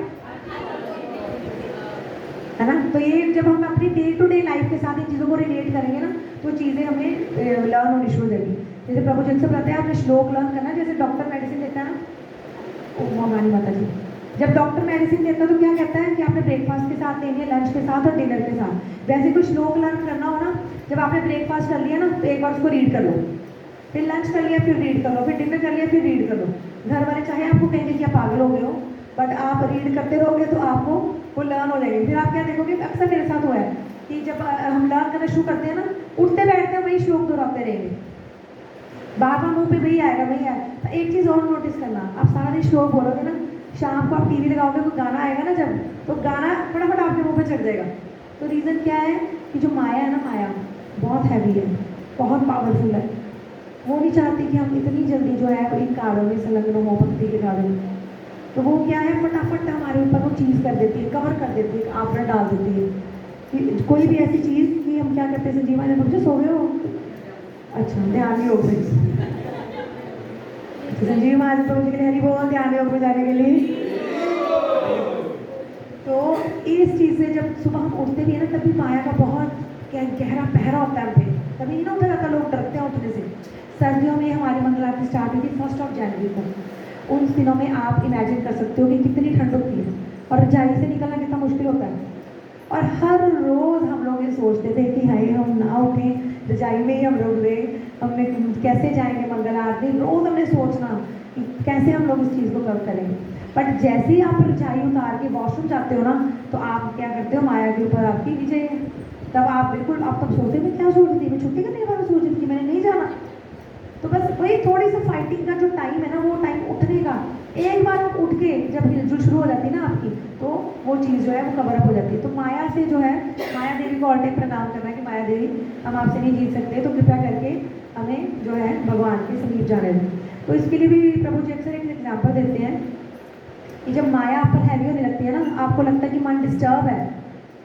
है ना। तो ये जब हम अपनी डे टू डे लाइफ के साथ इन चीज़ों को रिलेट करेंगे ना, तो चीज़ें हमें लर्न होनी शुरू हो जाएगी। जैसे प्रभु जी से बताते हैं आपने श्लोक लर्न करना, जैसे डॉक्टर मेडिसिन देता है ना, ओ भवानी माता जी, जब डॉक्टर मेडिसिन देता है तो क्या कहता है कि आपने ब्रेकफास्ट के साथ लेनी है, लंच के साथ और डिनर के साथ। वैसे कोई श्लोक लर्न करना हो ना, जब आपने ब्रेकफास्ट कर लिया ना तो एक बार उसको रीड कर लो, फिर लंच कर लिया फिर रीड कर लो, फिर डिनर कर लिया फिर रीड कर लो। घर वाले चाहे आपको कहेंगे कि आप पागल हो गए हो, बट आप रीड करते रहोगे तो आपको वो लर्न हो जाएगी। फिर आप क्या देखोगे, अक्सर मेरे साथ हुआ है कि जब हम लर्न करना शुरू करते हैं ना, उठते बैठते वही श्लोक दोहराते रहेंगे, बार बार मुंह पे वही आएगा वही आएगा। एक चीज़ और नोटिस करना, आप सारा दिन श्लोक बोलोगे ना, शाम को आप टीवी लगाओगे, कोई गाना आएगा ना जब, तो गाना फटाफट आपके मुंह पे चढ़ जाएगा। तो रीज़न क्या है कि जो माया है ना, माया बहुत हैवी है, बहुत पावरफुल है। वो नहीं चाहती कि हम इतनी जल्दी जो है इन कार्यों में संलग्न हो, भक्ति के कार्यों में। तो वो क्या है, फटाफट हमारे ऊपर वो चीज़ कर देती है, कवर कर देती है, आवरण डाल देती है कि कोई भी ऐसी चीज़ कि हम क्या करते हैं, संजीवा ने मुझे सो गए हो, अच्छा ध्यान योग में, संजीव महाराज प्रभु जी के लिए हरि बोल, ध्यान योग में जाने के लिए। तो इस चीज़ से जब सुबह हम उठते भी है ना, तभी माया का बहुत गहरा पहरा होता है हम पे, तभी नहीं ना उठा जाता, लोग डरते हैं उठने से। सर्दियों में हमारी मंगल आरती स्टार्ट हुई थी 1 जनवरी को। उन दिनों में आप इमेजिन कर सकते हो कि कितनी ठंड होती है और रजाई से निकलना कितना मुश्किल होता है। और हर रोज़ हम लोग ये सोचते थे कि हाय हम ना उठें, रजाई में ही हम लोग रहे, हमने कैसे जाएंगे मंगल आरती, रोज़ हमने सोचना कि कैसे हम लोग इस चीज़ को कवर करेंगे। बट जैसे ही आप रजाई उतार के वॉशरूम जाते हो ना, तो आप क्या करते हो, माया के ऊपर आपकी विजय। तब आप बिल्कुल, आप तब सोचते मैं क्या सोच रही थी, मैं छुट्टी करने के बारे में सोच रही थी, मैंने नहीं जाना। तो बस वही थोड़ी सी फाइटिंग का जो टाइम है ना, वो टाइम उठने का, एक बार आप उठ के जब हिलजुल शुरू हो जाती है ना आपकी, तो वो चीज़ जो है वो कवर अप हो जाती है। तो माया से जो है, माया देवी को ऑल टाइम प्रणाम करना कि माया देवी हम आपसे नहीं जीत सकते, तो कृपया करके हमें जो है भगवान के समीप जाने दें। तो इसके लिए भी प्रभु जी अक्सर एक एग्जाम्पल देते हैं कि जब माया आप पर हैवी होने लगती है ना, आपको लगता है कि मन डिस्टर्ब है,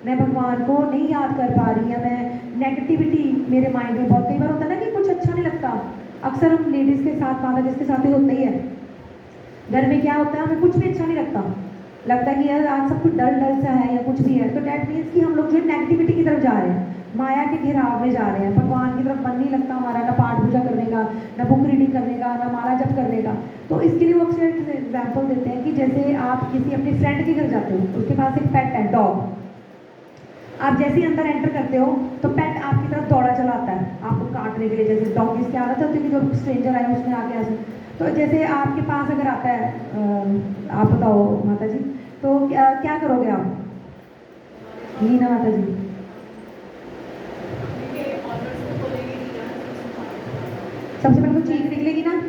मैं भगवान को नहीं याद कर पा रही, या मैं नेगेटिविटी मेरे माइंड में, बहुत कई बार होता है ना कि कुछ अच्छा नहीं लगता। अक्सर हम लेडीज़ के साथ, माता जिसके साथ ही होता ही है, घर में क्या होता है, हमें कुछ भी अच्छा नहीं लगता है कि यार आज सब कुछ डल डल सा है या कुछ भी है। तो डैट मीन्स कि हम लोग जो है नेगेटिविटी की तरफ जा रहे हैं, माया के घेराव में जा रहे हैं, भगवान की तरफ मन नहीं लगता हमारा, ना पाठ पूजा करने का, ना बुक रीडिंग करने का, ना माला जप करने का। तो इसके लिए वो अक्सर एग्जाम्पल देते हैं कि जैसे आप किसी अपने फ्रेंड के घर जाते हो, उसके पास एक पेट है, डॉग। आप जैसे ही अंदर एंटर करते हो तो पेट आपकी तरफ दौड़ा चला आता है आपको काटने के लिए, जैसे डॉगीज की आदत होती है कि जो स्ट्रेंजर आए उसने आके ऐसे। तो जैसे आपके पास अगर आता है, आप बताओ माता जी, तो क्या करोगे आप, लीना माता जी? सबसे पहले तो चीख निकलेगी ना,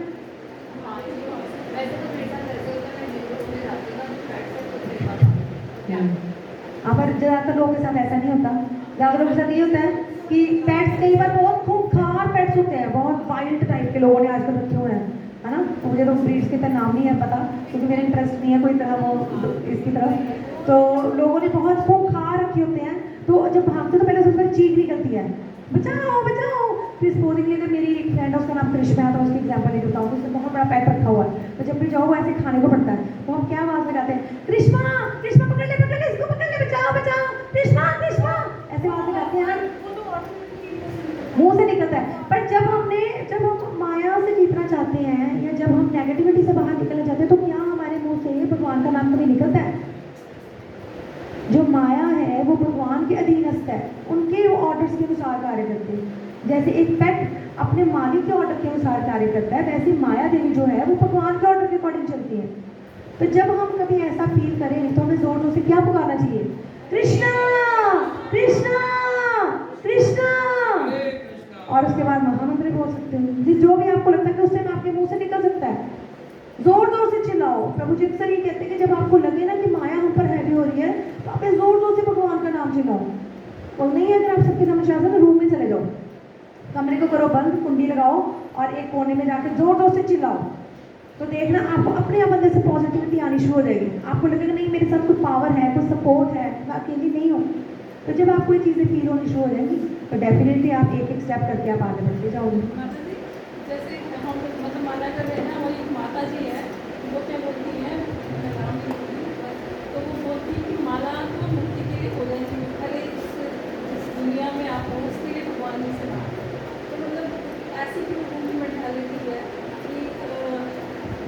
पर ज़्यादातर लोगों के साथ ऐसा नहीं होता। ज़्यादा लोगों के साथ ये होता है कि पेट्स कई बार बहुत खूंखार पेट्स होते हैं, बहुत वाइल्ड टाइप के लोगों ने आजकल रखे हुए हैं, है ना। तो मुझे तो ब्रीड्स के तरह नाम नहीं है पता, क्योंकि मेरा इंटरेस्ट नहीं है कोई तरह वो इसकी तरफ। तो लोगों ने बहुत खूंखार रखे होते हैं, तो जब भागते तो पहले सबसे चीख निकलती है, बचाओ बचाओ। फिर सपोजिंगली अगर मेरी एक फ्रेंड है, उसका नाम कृष्णा है, तो उसकी एग्जाम्पल नहीं बताऊँ, उसने बहुत बड़ा पेट रखा हुआ है, तो जब भी जाओ वो ऐसे खाने को पड़ता है, तो हम क्या आवाज़ लगाते हैं, कृष्णा कृष्णा पकड़ ले इसको पकड़ ले, बचाओ बचाओ कृष्णा कृष्णा, ऐसे आवाज़ लगाते हैं, मुंह से निकलता है। पर जब हम माया से जीतना चाहते हैं, या जब हम नेगेटिविटी से बाहर निकलना चाहते हैं, तो क्या हमारे मुंह से भगवान का नाम कभी निकलता है? जो माया है वो भगवान के अधीनस्थ है, उनके वो ऑर्डर्स के अनुसार कार्य करते हैं। जैसे एक पेट अपने मालिक के ऑर्डर के अनुसार कार्य करता है, वैसे माया देवी जो है वो भगवान के ऑर्डर के अकॉर्डिंग चलती है। तो जब हम कभी ऐसा फील करें तो हमें जोर जोर से क्या पुकारना चाहिए? कृष्णा कृष्णा कृष्णा। और उसके बाद महामंत्र बोल सकते हैं, जो भी आपको लगता है कि उस टाइम आपके मुंह से निकल सकता है, जोर जोर से चिल्लाओ। प्रभु जी अक्सर ये कहते हैं कि जब आपको लगे ना कि माया हम पर हैवी हो रही है तो आप जोर जोर से भगवान का नाम चिल्लाओ। और नहीं अगर आप सबके समझ आता है तो रूम में चले जाओ, कमरे को करो बंद, कुंडी लगाओ और एक कोने में जाकर जोर जोर से चिल्लाओ। तो देखना आपको अपने आप अंदर से पॉजिटिविटी आनी शुरू हो जाएगी। आपको लगेगा नहीं मेरे साथ कुछ पावर है, कुछ सपोर्ट है, मैं अकेली नहीं हूँ। तो जब आपको ये चीज़ें फील होनी शुरू हो जाएंगी तो डेफिनेटली आप एक एक स्टेप करके आप आगे बढ़ते जाओगे। जैसे हम मतलब माला कर रहे हैं ना, वो एक माता जी है, वो क्या बोलती हैं, नाम नहीं बोलती, तो वो बोलती है कि माला तो मुक्ति के लिए हो जाएगी, पहले इस दुनिया में आप हो उसके लिए भगवान ने से मांगा। तो मतलब ऐसी भी उनकी मेंटालिटी है कि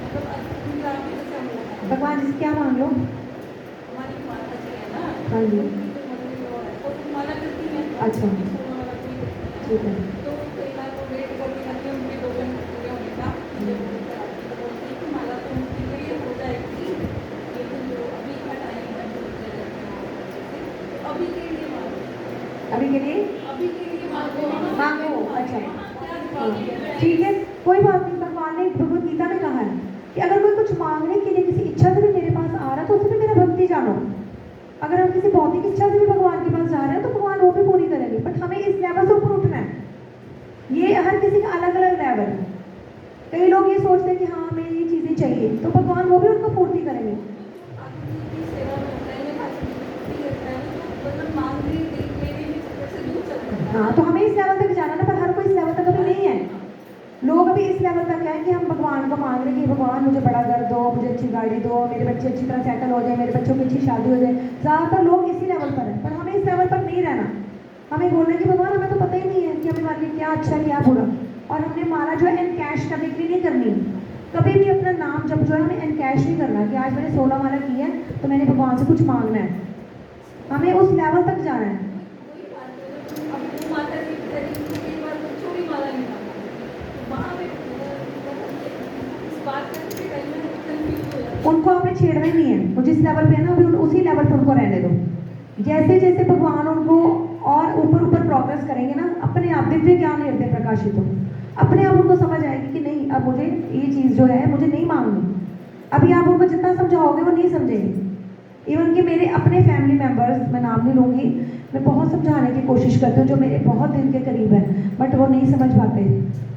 मतलब उनका भी जैसे हम लोग हैं। भगवान जी से क्या मांग लो? हमारी माता जी है ना, हाँ जी। उनकी तो मतलब वो है, वो माला करती हैं। अच्छा। सोना वाला कोई करती हैं। ठीक है। तो कई बार वो वेट करती रहती है उनके 2 दिन पूरे होने का, तो बोलती है कि माला तो मुक्ति के लिए हो जाएगी, लेकिन जो अभी का टाइम है वो ले लेते हैं। तो अभी के लिए मांगो, अभी के लिए अभी के लिए मांगो, मांगो। अच्छा क्या जवाब दिया? ठीक है, कोई बात नहीं। भगवान ने भगवद गीता में कहा है कि अगर कोई कुछ मांगने के लिए किसी इच्छा से भी मेरे पास आ रहा है तो उसमें मेरा भक्ति जानो। अगर हम किसी भौतिक इच्छा से भी भगवान के पास जा रहे हैं तो भगवान वो भी पूरी करेंगे, बट हमें इस लेवल से ऊपर उठना है। ये हर किसी का अलग अलग लेवल है। कई लोग ये सोचते हैं कि हाँ हमें ये चीज़ें चाहिए, तो भगवान वो भी उनको पूर्ति करेंगे। आपकी सेवा में होता है ना, भक्ति करता है तो मतलब मांग रही लेने में से दूर चल रहा है। हाँ, तो हमें इस लेवल तक जाना ना, पर हर कोई इस लेवल तक अभी नहीं है। लोग अभी इस लेवल तक है कि हम भगवान को मांग रहे हैं कि भगवान मुझे बड़ा घर दो, मुझे अच्छी गाड़ी दो, मेरे बच्चे अच्छी तरह सेटल हो जाए, मेरे बच्चों की अच्छी शादी हो जाए। ज़्यादातर लोग इसी लेवल पर हैं, पर हमें इस लेवल पर नहीं रहना। हमें बोलना है कि भगवान हमें तो पता ही नहीं है कि हमें हमारे लिए क्या अच्छा क्या बुरा, और हमने माला जो है एनकैश करने के लिए नहीं करनी। कभी भी अपना नाम जब जो है हमें एनकैश नहीं करना कि आज मैंने 16 माला की है तो मैंने भगवान से कुछ मांगना है। हमें उस लेवल तक जाना है। अब वो माता जी कई बार बच्चों भी माला नहीं मांगते, वहाँ पे इस बात करके कहीं में कंफ्यूज हो जाता है। उनको आपने छेड़ना ही नहीं है। वो जिस लेवल पे है ना अभी उसी लेवल पे उनको रहने दो। जैसे जैसे भगवान उनको और ऊपर ऊपर प्रोग्रेस करेंगे ना, अपने आप दिव्य ज्ञान हृदय प्रकाशित हो, अपने आप उनको समझ आएगी कि नहीं अब मुझे ये चीज़ जो है मुझे नहीं मांगनी। अभी आप उनको जितना समझाओगे वो नहीं समझेंगे। इवन कि मेरे अपने फैमिली मेम्बर्स, मैं नाम नहीं लूँगी, मैं बहुत समझाने की कोशिश करती हूँ जो मेरे बहुत दिल के करीब है, बट वो नहीं समझ पाते।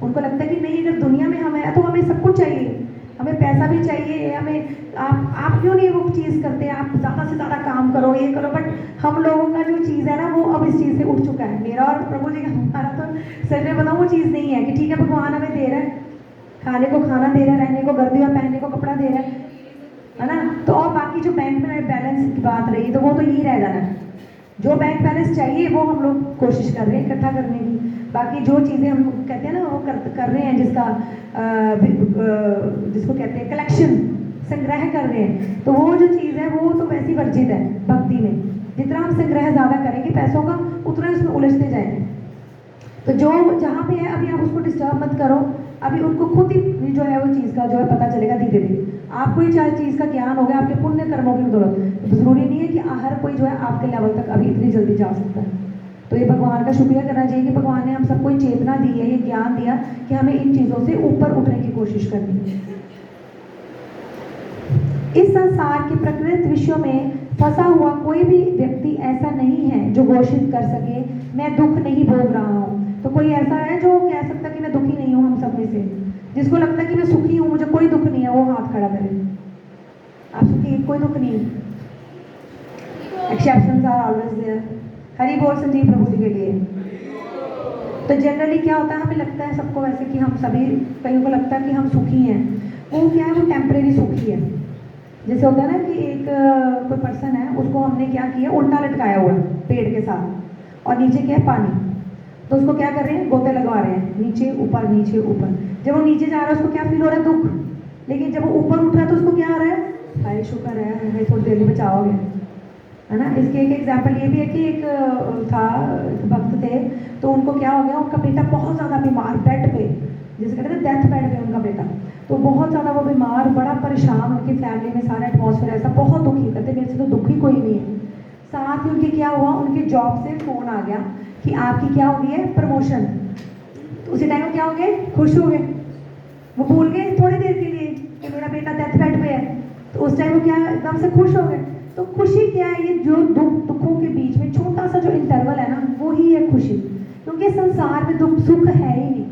उनको लगता है कि नहीं अगर दुनिया में हम हैं तो हमें सब कुछ चाहिए, हमें पैसा भी चाहिए, हमें आप क्यों नहीं वो चीज़ करते, आप ज़्यादा से ज़्यादा काम करो, ये करो। बट हम लोगों का जो चीज़ है ना वो अब इस चीज़ से उठ चुका है। मेरा और प्रभु जी का हमारा तो सर में बताऊँ वो चीज़ नहीं है कि ठीक है भगवान हमें दे रहा है, खाने को खाना दे रहा है, रहने को घर दे रहा है, पहनने को कपड़ा दे रहा है ना। तो और बाकी जो बैंक में बैलेंस की बात रही तो वो तो यही रह जाना है। जो बैंक बैलेंस चाहिए वो हम लोग कोशिश कर रहे हैं इकट्ठा करने की। बाकी जो चीज़ें हम कहते हैं ना वो कर रहे हैं, जिसको कहते हैं कलेक्शन, संग्रह कर रहे हैं, तो वो जो चीज़ है वो तो वैसी वर्जित है भक्ति में। जितना हम संग्रह ज़्यादा करेंगे पैसों का उतना ही उसमें उलझते जाएंगे। तो जो जहाँ पे है अभी आप उसको डिस्टर्ब मत करो, अभी उनको खुद ही जो है वो चीज़ का जो है पता चलेगा धीरे धीरे। आपको ही चाहे चीज़ का ज्ञान हो गया आपके पुण्य कर्मों की बदौलत, तो ज़रूरी नहीं है कि हर कोई जो है आपके लेवल तक अभी इतनी जल्दी जा सकता है। तो ये भगवान का शुक्रिया करना चाहिए कि भगवान ने हम सबको चेतना दी है, ये ज्ञान दिया कि हमें इन चीज़ों से ऊपर उठने की कोशिश करनी है। इस संसार के प्रकृत विषयों में फंसा हुआ कोई भी व्यक्ति ऐसा नहीं है जो घोषित कर सके मैं दुख नहीं भोग रहा हूँ। तो कोई ऐसा है जो कह सकता कि मैं दुखी नहीं हूँ? हम सब में से जिसको लगता है कि मैं सुखी हूँ, मुझे कोई दुख नहीं है, वो हाथ खड़ा करे। आप सुखी? कोई दुख नहीं। Exceptions are always there. Hari बोल संजीव प्रभु जी के लिए। तो जनरली क्या होता है, हमें लगता है सबको वैसे कि हम सभी, कईयों को लगता है कि हम सुखी हैं। वो क्या है, वो टेम्परेरी सुखी है। जैसे होता है ना कि एक कोई पर्सन है, उसको हमने क्या किया, उल्टा लटकाया हुआ है पेड़ के साथ, और नीचे क्या है, पानी। तो उसको क्या कर रहे हैं, गोते लगवा रहे हैं, नीचे ऊपर नीचे ऊपर। जब वो नीचे जा रहा है उसको क्या फील हो रहा है, दुख। लेकिन जब वो ऊपर उठ रहा है तो उसको क्या आ रहा है, हाय शुक्र है, थोड़ी देर में बचाओ गया। है ना। इसके एक एग्जाम्पल ये भी है कि एक एक भक्त थे, तो उनको क्या हो गया, उनका बेटा बहुत ज़्यादा बीमार, बेड पे, जिसे कहते हैं डेथ बेड पे उनका बेटा, तो बहुत ज़्यादा वो बीमार, बड़ा परेशान, उनकी फैमिली में सारा एटमॉस्फेयर ऐसा, बहुत दुखी, कहते मेरे से तो दुखी कोई नहीं है। साथ ही उनके क्या हुआ, उनके जॉब से फ़ोन आ गया कि आपकी क्या हो गई है, प्रमोशन। तो उसी टाइम वो क्या हो गए, खुश हो गए, वो भूल गए थोड़ी देर के लिए कि मेरा बेटा डेथ बेड पे है, तो उस टाइम वो क्या एकदम से खुश हो गए। तो खुशी क्या है, ये जो दुखों के बीच में छोटा सा जो इंटरवल है ना, वो ही है खुशी, क्योंकि संसार में दुख सुख है ही नहीं।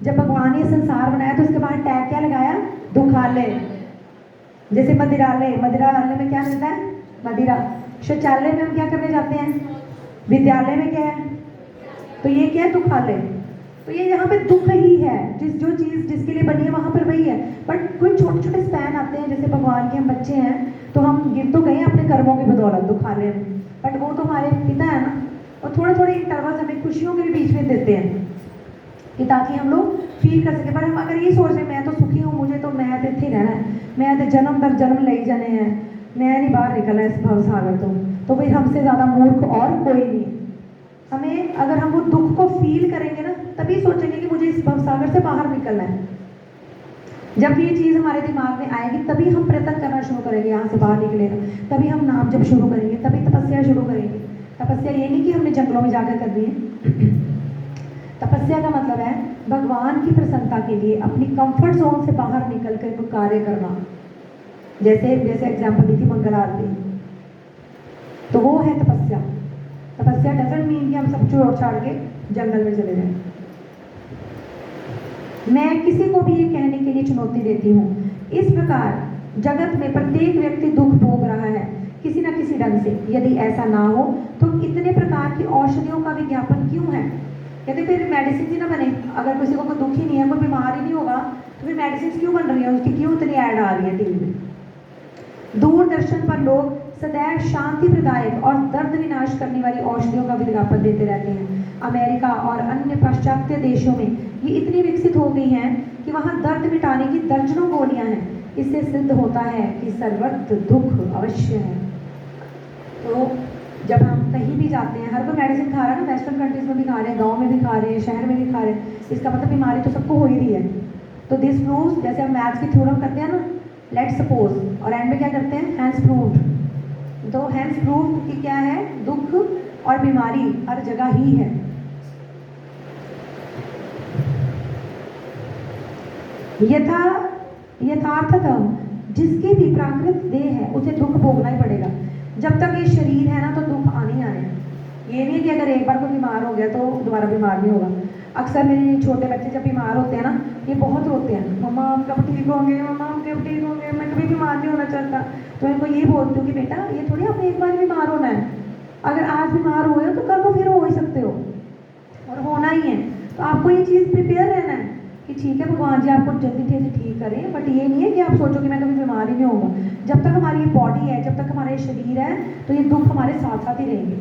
जब भगवान ने संसार बनाया तो उसके बाद टैग क्या लगाया, दुखालय। जैसे मदिरालय, मदिरालय में क्या मिलता है, मदिरा। शौचालय में हम क्या करने जाते हैं, विद्यालय में क्या है, तो ये क्या है, दुखालय। तो ये यहाँ पे दुख ही है, जो चीज़ जिसके लिए बनी है वहाँ पर वही है। बट कोई छोटे छोटे स्पैन आते हैं, जैसे भगवान के हम बच्चे हैं, तो हम गिर तो गए अपने कर्मों की बदौलत दुखालय में, बट वो तो हमारे पिता है ना, और थोड़े थोड़े इंटरवल्स हमें खुशियों के भी बीच में देते हैं कि ताकि हम लोग फील कर सकें। पर हम अगर ये सोच रहे हैं मैं तो सुखी हूँ, मुझे तो मैं तो इतने रहना है, मैं तो जन्म दर जन्म ले जाने हैं, मैं नहीं बाहर निकलना इस भवसागर, तो फिर हमसे ज़्यादा मूर्ख और कोई नहीं है। हमें अगर हम वो दुख को फील करेंगे ना, तभी सोचेंगे कि मुझे इस भवसागर से बाहर निकलना है। जब ये चीज़ हमारे दिमाग में आएगी, तभी हम प्रयत्न करना शुरू करेंगे यहाँ से बाहर निकलेगा, तभी हम नाम जब शुरू करेंगे, तभी तपस्या शुरू करेंगे। तपस्या ये नहीं कि हमने जंगलों में जाकर करनी है। तपस्या का मतलब है भगवान की प्रसन्नता के लिए अपनी कंफर्ट जोन से बाहर निकल कर कोई कार्य करना। जैसे एग्जाम्पल दी थी मंगल आरती, तो वो है तपस्या। तपस्या डजंट मीन कि हम सब छोड़ छाड़ के जंगल में चले जाएं। मैं किसी को भी ये कहने के लिए चुनौती देती हूँ, इस प्रकार जगत में प्रत्येक व्यक्ति दुख भोग रहा है किसी न किसी ढंग से। यदि ऐसा ना हो तो इतने प्रकार की औषधियों का विज्ञापन क्यों है? कहते फिर मेडिसिन ही ना बने। अगर किसी को कोई दुख ही नहीं है, कोई बीमार ही नहीं होगा, तो फिर मेडिसिन क्यों बन रही है, उसकी क्यों इतनी ऐड आ रही है टीवी में? दूरदर्शन पर लोग सदैव शांति प्रदायक और दर्द विनाश करने वाली औषधियों का विज्ञापन देते रहते हैं। अमेरिका और अन्य पाश्चात्य देशों में ये इतनी विकसित हो गई हैं कि वहाँ दर्द मिटाने की दर्जनों गोलियां हैं। इससे सिद्ध होता है कि सर्वत्र दुख अवश्य है। तो जब हम कहीं भी जाते हैं, हर कोई मेडिसिन खा रहा है ना, वेस्टर्न कंट्रीज में भी खा रहे हैं, गाँव में भी खा रहे हैं, शहर में भी खा रहे हैं, इसका मतलब बीमारी तो सबको हो ही रही है। तो दिस प्रूव्स, जैसे हम मैथ्स की थ्योरम करते हैं ना, लेट सपोज, और एंड में क्या करते हैं, हैंस प्रूव्ड। तो हैंस प्रूव्ड कि क्या है, दुख और बीमारी हर जगह ही है। यथार्थतः जिसकी भी प्राकृत देह है उसे दुख भोगना ही पड़ेगा। जब तक ये शरीर है ना, तो दुख आने ही आने हैं। ये नहीं कि अगर एक बार कोई बीमार हो गया तो दोबारा बीमार नहीं होगा। अक्सर मेरे छोटे बच्चे जब बीमार होते हैं ना, ये बहुत रोते हैं, मम्मा हम कब ठीक होंगे, मम्मा हम कब ठीक होंगे, मैं कभी बीमार नहीं होना चाहता। तो इनको ये बोलती हूँ कि बेटा ये थोड़ी आपने एक बार बीमार होना है, अगर आज बीमार हुए हो तो कल को फिर हो ही सकते हो, और होना ही है। तो आपको ये चीज़ प्रिपेयर रहना है कि ठीक है भगवान जी आपको जल्दी जल्दी ठीक करें, बट ये नहीं है कि आप सोचो कि मैं कभी बीमार ही नहीं होगा। जब तक हमारी ये बॉडी है, जब तक हमारा ये शरीर है, तो ये दुख हमारे साथ साथ ही रहेंगे।